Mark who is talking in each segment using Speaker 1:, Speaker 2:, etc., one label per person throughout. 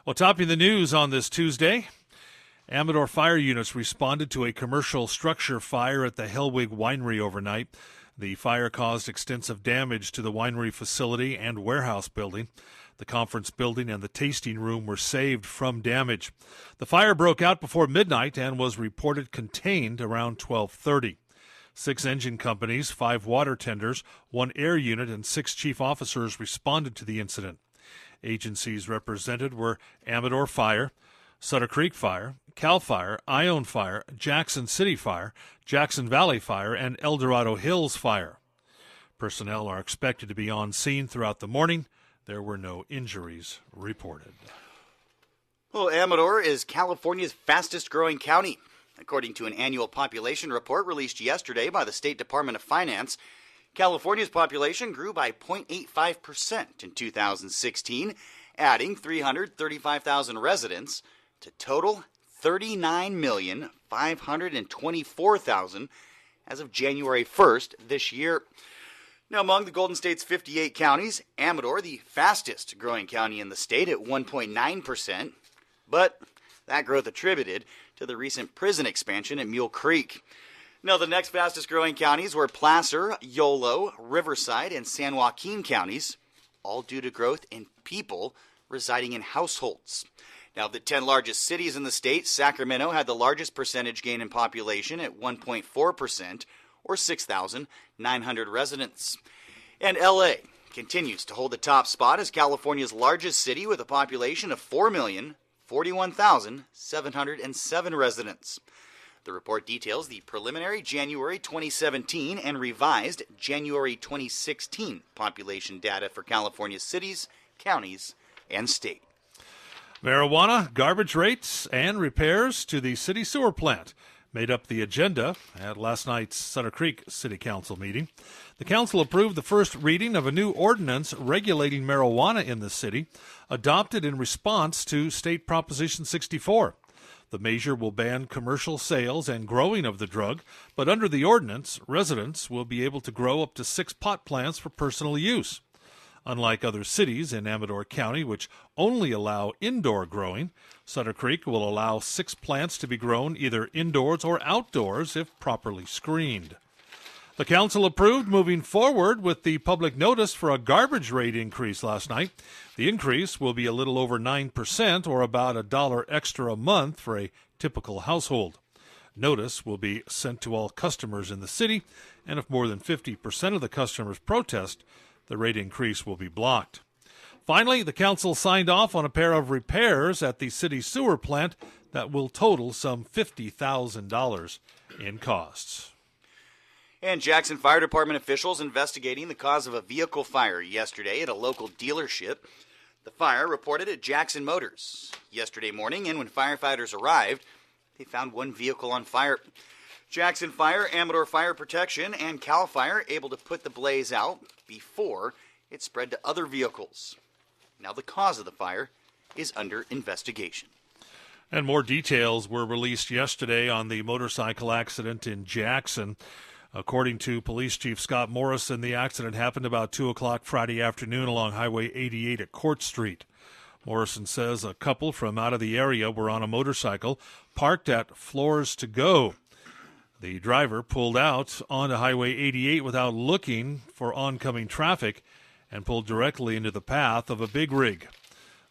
Speaker 1: Well, topping the news on this Tuesday, Amador fire units responded to a commercial structure fire at the Hellwig Winery overnight. The fire caused extensive damage to the winery facility and warehouse building. The conference building and the tasting room were saved from damage. The fire broke out before midnight and was reported contained around 12:30. 6 engine companies, 5 water tenders, 1 air unit, and 6 chief officers responded to the incident. Agencies represented were Amador Fire, Sutter Creek Fire, Cal Fire, Ione Fire, Jackson City Fire, Jackson Valley Fire, and El Dorado Hills Fire. Personnel are expected to be on scene throughout the morning. There were no injuries reported.
Speaker 2: Well, Amador is California's fastest growing county. According to an annual population report released yesterday by the State Department of Finance, California's population grew by 0.85% in 2016, adding 335,000 residents to total 39,524,000 as of January 1st this year. Now, among the Golden State's 58 counties, Amador, the fastest growing county in the state at 1.9%, but that growth attributed to the recent prison expansion at Mule Creek. Now, the next fastest growing counties were Placer, Yolo, Riverside, and San Joaquin counties, all due to growth in people residing in households. Now, of the 10 largest cities in the state, Sacramento had the largest percentage gain in population at 1.4%, or 6,900 residents. And L.A. continues to hold the top spot as California's largest city with a population of 4,041,707 residents. The report details the preliminary January 2017 and revised January 2016 population data for California's cities, counties, and state.
Speaker 1: Marijuana, garbage rates, and repairs to the city sewer plant made up the agenda at last night's Sutter Creek City Council meeting. The council approved the first reading of a new ordinance regulating marijuana in the city, adopted in response to State Proposition 64. The measure will ban commercial sales and growing of the drug, but under the ordinance, residents will be able to grow up to 6 pot plants for personal use. Unlike other cities in Amador County, which only allow indoor growing, Sutter Creek will allow 6 plants to be grown either indoors or outdoors if properly screened. The council approved moving forward with the public notice for a garbage rate increase last night. The increase will be a little over 9%, or about $1 extra a month for a typical household. Notice will be sent to all customers in the city, and if more than 50% of the customers protest, the rate increase will be blocked. Finally, the council signed off on a pair of repairs at the city sewer plant that will total some $50,000 in costs.
Speaker 2: And Jackson Fire Department officials investigating the cause of a vehicle fire yesterday at a local dealership. The fire reported at Jackson Motors yesterday morning, and when firefighters arrived, they found one vehicle on fire. Jackson Fire, Amador Fire Protection, and Cal Fire able to put the blaze out before it spread to other vehicles. Now the cause of the fire is under investigation.
Speaker 1: And more details were released yesterday on the motorcycle accident in Jackson. According to Police Chief Scott Morrison, the accident happened about 2 o'clock Friday afternoon along Highway 88 at Court Street. Morrison says a couple from out of the area were on a motorcycle parked at Floors to Go. The driver pulled out onto Highway 88 without looking for oncoming traffic and pulled directly into the path of a big rig.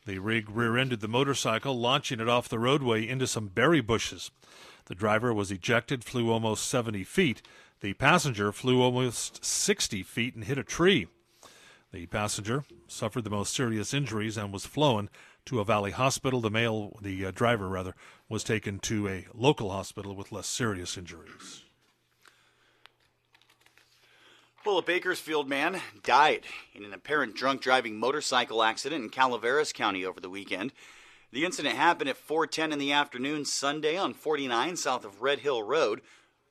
Speaker 1: The rig rear-ended the motorcycle, launching it off the roadway into some berry bushes. The driver was ejected, flew almost 70 feet. The passenger flew almost 60 feet and hit a tree. The passenger suffered the most serious injuries and was flown to a Valley hospital. The driver was taken to a local hospital with less serious injuries.
Speaker 2: Well, a Bakersfield man died in an apparent drunk driving motorcycle accident in Calaveras County over the weekend. The incident happened at 4:10 in the afternoon Sunday on 49 south of Red Hill Road,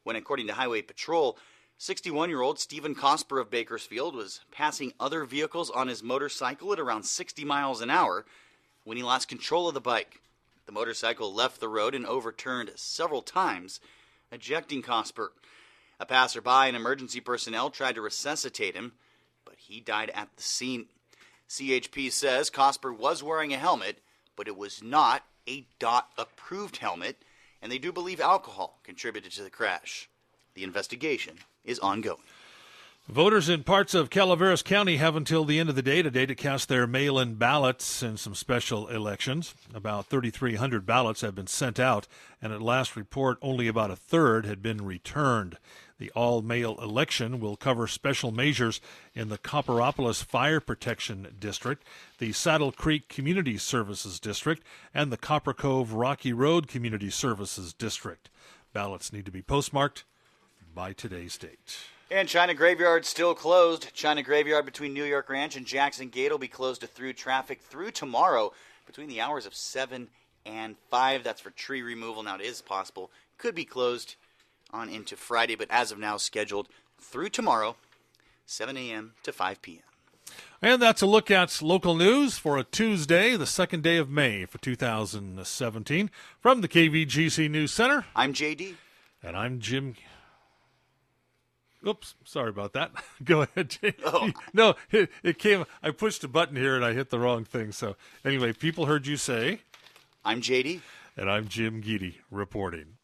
Speaker 2: when, according to Highway Patrol, 61-year-old Stephen Cosper of Bakersfield was passing other vehicles on his motorcycle at around 60 miles an hour when he lost control of the bike. The motorcycle left the road and overturned several times, ejecting Cosper. A passerby and emergency personnel tried to resuscitate him, but he died at the scene. CHP says Cosper was wearing a helmet, but it was not a DOT-approved helmet, and they do believe alcohol contributed to the crash. The investigation is ongoing.
Speaker 1: Voters in parts of Calaveras County have until the end of the day today to cast their mail-in ballots in some special elections. About 3,300 ballots have been sent out, and at last report, only about a third had been returned. The all-mail election will cover special measures in the Copperopolis Fire Protection District, the Saddle Creek Community Services District, and the Copper Cove Rocky Road Community Services District. Ballots need to be postmarked by today's date.
Speaker 2: And China Graveyard still closed. China Graveyard between New York Ranch and Jackson Gate will be closed to through traffic through tomorrow between the hours of 7 and 5. That's for tree removal. Now, it is possible. Could be closed on into Friday, but as of now, scheduled through tomorrow, 7 a.m. to 5 p.m.
Speaker 1: And that's a look at local news for a Tuesday, the 2nd day of May for 2017. From the KVGC News Center,
Speaker 2: I'm JD.
Speaker 1: And I'm Jim. Oops, sorry about that. Go ahead, Jim.
Speaker 2: Oh.
Speaker 1: No, it came. I pushed a button here and I hit the wrong thing. So anyway, people heard you say.
Speaker 2: I'm JD.
Speaker 1: And I'm Jim Geedy reporting.